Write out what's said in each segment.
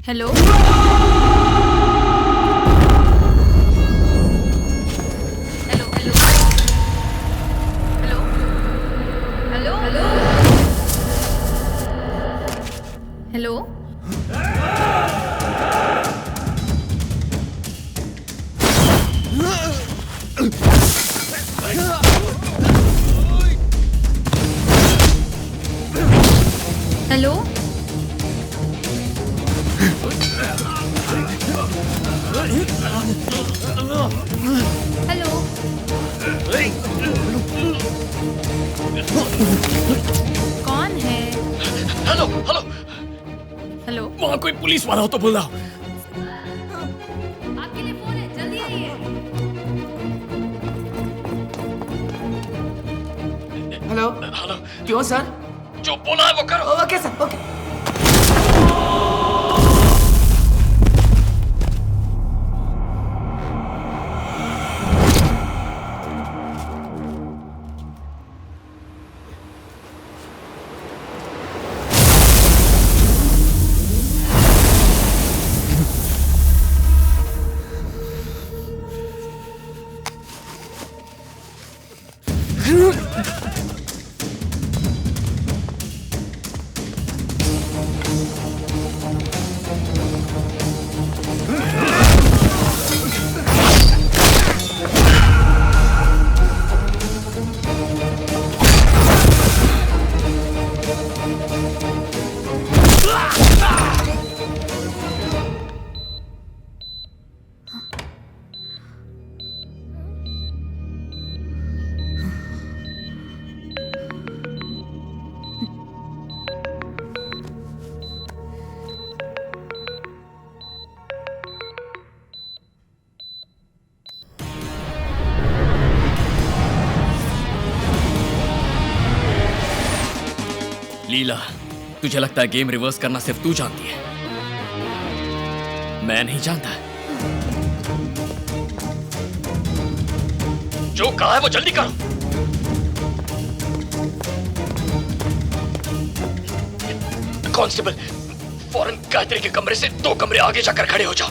Hello hello hello hello hello hello hello hello hello कौन है? Hello hello hello वहाँ कोई पुलिस वाला हो तो बुलाओ। आपके लिए फोन है, जल्दी आइए। हेलो हेलो क्यों सर? जो बोला है वो करो। Okay sir okay. लीला, तुझे लगता है गेम रिवर्स करना सिर्फ तू जानती है, मैं नहीं जानता। जो कहा है वो जल्दी करो। कांस्टेबल, फौरन गायत्री के कमरे से 2 कमरे आगे जाकर खड़े हो जाओ।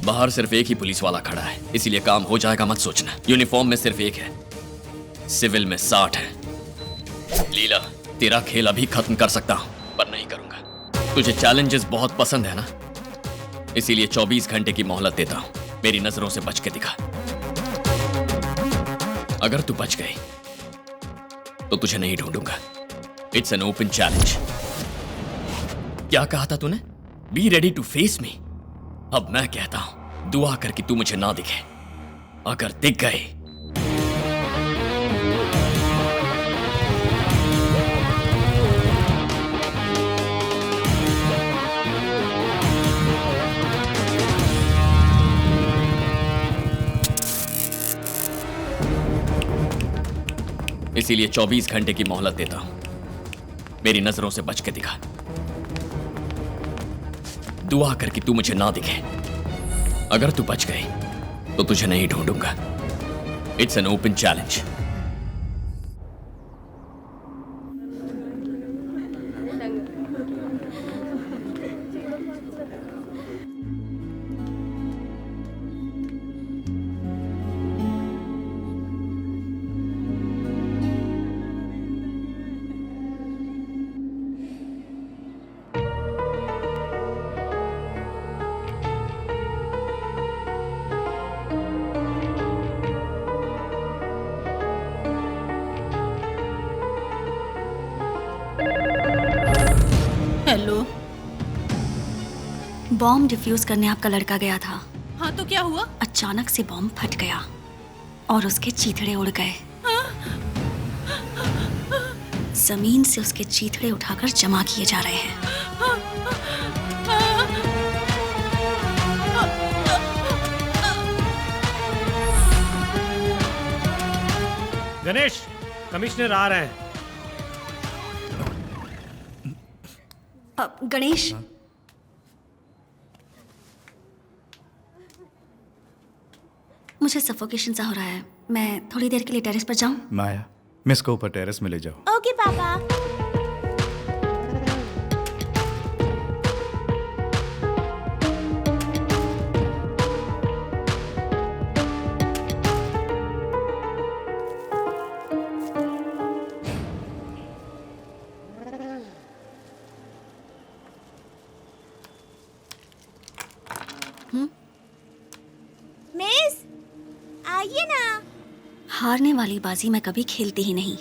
बाहर सिर्फ एक ही पुलिस वाला खड़ा है, इसीलिए काम हो जाएगा मत सोचना। यूनिफॉर्म में सिर्फ एक है, सिविल में 60 है। लीला, तेरा खेल अभी खत्म कर सकता हूं, पर नहीं करूंगा। तुझे चैलेंजेस बहुत पसंद है ना, इसीलिए 24 घंटे की मोहलत देता हूं। मेरी नजरों से बच के दिखा। अगर तू बच गई तो तुझे नहीं ढूंढूंगा। It's an open challenge. क्या कहा था तूने? Be ready to face me. अब मैं कहता हूं, दुआ कर कि तू मुझे ना दिखे। अगर दिख गए इसीलिए 24 घंटे की मोहलत देता हूं। मेरी नजरों से बच के दिखा। दुआ कर कि तू मुझे ना दिखे। अगर तू बच गई तो तुझे नहीं ढूंढूंगा। It's an open challenge. Hello bomb defuse करने आपका लड़का गया था। हाँ तो क्या हुआ? अचानक से बॉम्ब फट गया और उसके चीथड़े उड़ गए। जमीन से उसके चीथड़े उठाकर जमा किए जा रहे हैं। गणेश, कमिश्नर आ रहे हैं। गणेश, मुझे सफोकेशन सा हो रहा है। मैं थोड़ी देर के लिए टेरेस पर जाऊं? माया, मिस को ऊपर टेरेस में ले जाओ। ओके पापा। हारने वाली बाजी मैं कभी खेलती ही नहीं।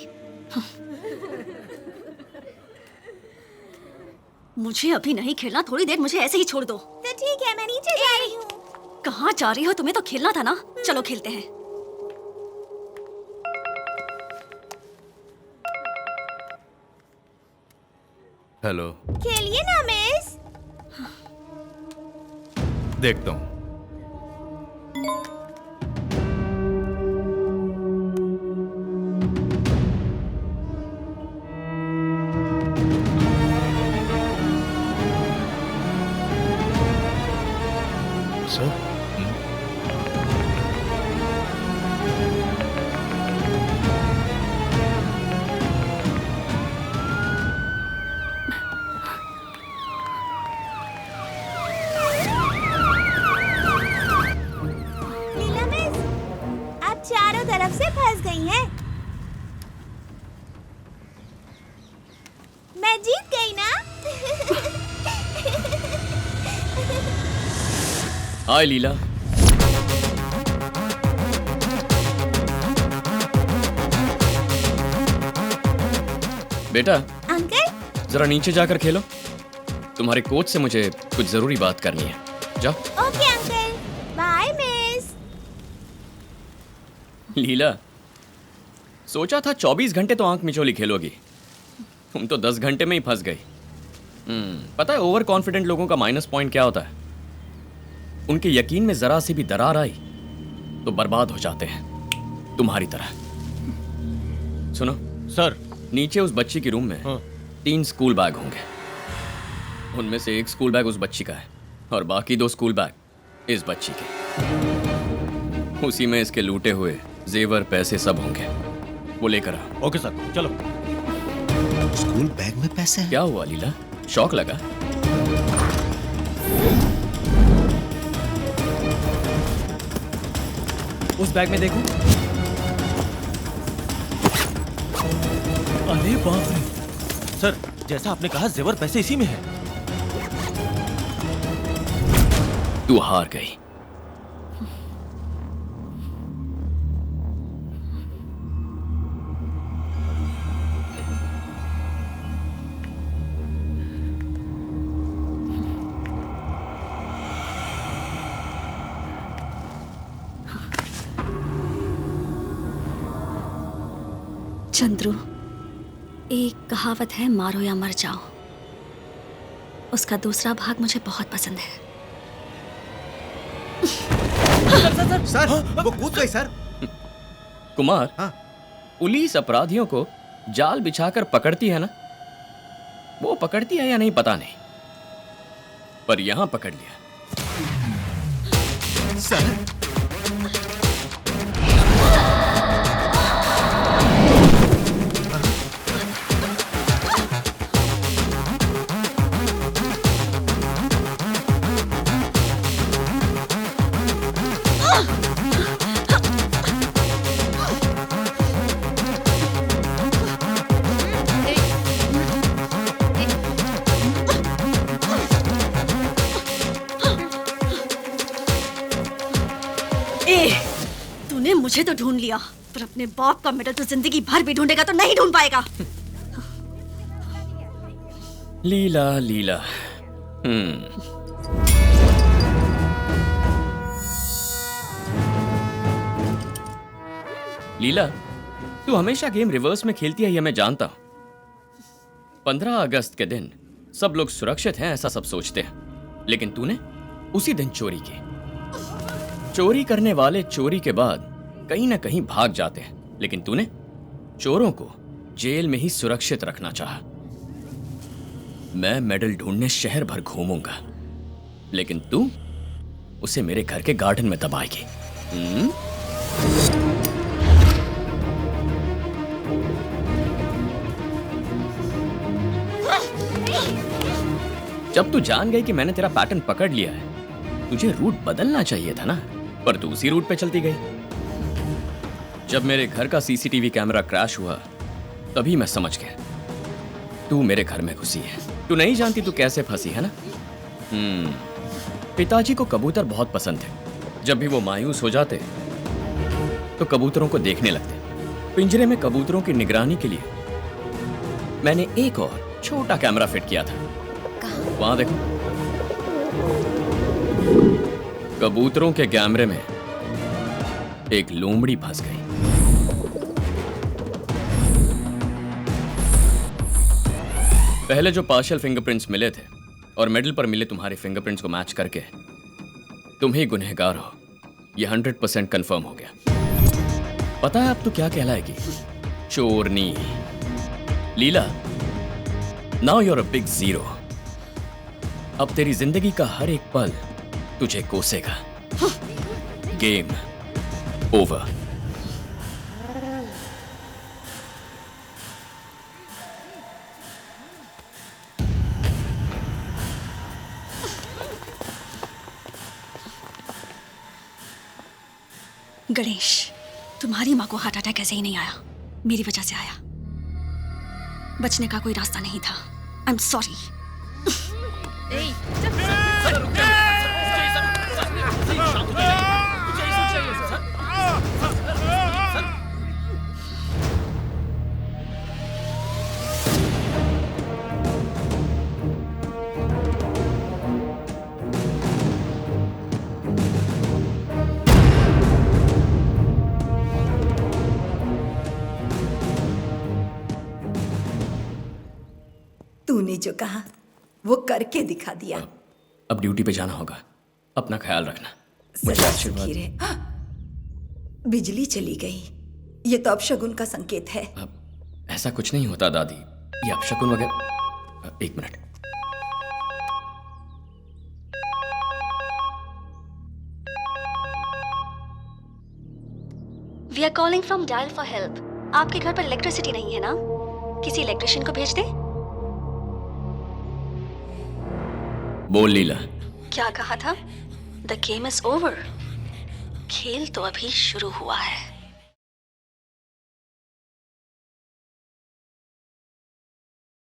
मुझे अभी नहीं खेलना, थोड़ी देर मुझे ऐसे ही छोड़ दो। तो ठीक है, मैं नीचे जा रही हूँ। कहाँ जा रही हो? तुम्हें तो खेलना था ना। चलो खेलते हैं। हेलो, खेलिए ना मिस। देखता हूँ। सर, लीला मिस, आप चारों तरफ से फंस गई हैं। मैं जीत गई ना? हाय लीला। बेटा अंकल। जरा नीचे जाकर खेलो। तुम्हारे कोच से मुझे कुछ जरूरी बात करनी है। जाओ। Okay uncle, bye miss. Leela, सोचा था 24 घंटे तो आंख मिचोली खेलोगी, तुम तो 10 घंटे में ही फंस गई। पता है ओवर कॉन्फिडेंट लोगों का माइनस पॉइंट क्या होता है? उनके यकीन में जरा सी भी दरार आई तो बर्बाद हो जाते हैं, तुम्हारी तरह। सुनो सर। नीचे उस बच्ची के रूम में 3 स्कूल बैग होंगे। उनमें से एक स्कूल बैग उस बच्ची का है और बाकी 2 स्कूल बैग इस बच्ची के। उसी में इसके लूटे हुए जेवर, पैसे सब होंगे। वो लेकर आ। ओके सर, चलो। स्कूल बैग में पैसे हैं? क्या हुआ लीला, शौक लगा? उस बैग में देखो। अरे बाप रे सर, जैसा आपने कहा जेवर पैसे इसी में है। तू हार गई। चंद्रू, एक कहावत है, मारो या मर जाओ। उसका दूसरा भाग मुझे बहुत पसंद है। सर, वो कूद गई सर। कुमार, हाँ। पुलिस अपराधियों को जाल बिछाकर पकड़ती है ना, वो पकड़ती है या नहीं पता नहीं, पर यहां पकड़ लिया। सर, तूने मुझे तो ढूंढ लिया, पर अपने बाप का मेडल तो जिंदगी भर भी ढूंढेगा तो नहीं ढूंढ पाएगा। लीला लीला। लीला, तू हमेशा गेम रिवर्स में खेलती है, यह मैं जानता हूं। 15 अगस्त के दिन सब लोग सुरक्षित हैं ऐसा सब सोचते हैं, लेकिन तूने उसी दिन चोरी की। चोरी करने वाले चोरी के बाद कहीं ना कहीं भाग जाते हैं, लेकिन तूने चोरों को जेल में ही सुरक्षित रखना चाहा। मैं मेडल ढूंढने शहर भर घूमूंगा, लेकिन तू उसे मेरे घर के गार्डन में दबाएगी। जब तू जान गई कि मैंने तेरा पैटर्न पकड़ लिया है, तुझे रूट बदलना चाहिए था ना, पर तू उसी रूट पे चलती गई। जब मेरे घर का सीसीटीवी कैमरा क्रैश हुआ, तभी मैं समझ गया तू मेरे घर में घुसी है। तू नहीं जानती तू कैसे फंसी है ना। पिताजी को कबूतर बहुत पसंद है। जब भी वो मायूस हो जाते तो तो कबूतरों को देखने लगते। पिंजरे में कबूतरों की निगरानी के लिए मैंने एक और छोटा कैमरा फिट किया था। वहां देखो, कबूतरों के कैमरे में एक लोमड़ी फंस गई। पहले जो पार्शियल फिंगरप्रिंट्स मिले थे और मेडल पर मिले तुम्हारे फिंगरप्रिंट्स को मैच करके तुम ही गुनहगार हो, यह 100% कंफर्म हो गया। पता है अब तो क्या कहलाएगी? चोरनी। Leela, now you're a big zero. अब तेरी जिंदगी का हर एक पल तुझे कोसेगा। Game over. गणेश, तुम्हारी माँ को हार्ट अटैक ऐसे ही नहीं आया, मेरी वजह से आया। बचने का कोई रास्ता नहीं था। I am sorry. तूने जो कहा वो करके दिखा दिया। अब ड्यूटी पे जाना होगा, अपना ख्याल रखना। सदा सुखी रहे। हाँ, बिजली चली गई, ये तो अपशगुन का संकेत है। अब ऐसा कुछ नहीं होता दादी, ये अपशकुन वगैरह। एक minute. We are calling from dial for help. आपके घर पर इलेक्ट्रिसिटी नहीं है ना? किसी इलेक्ट्रिशियन को भेज दे। बोल लीला। क्या कहा था? The game is over. खेल तो अभी शुरू हुआ है।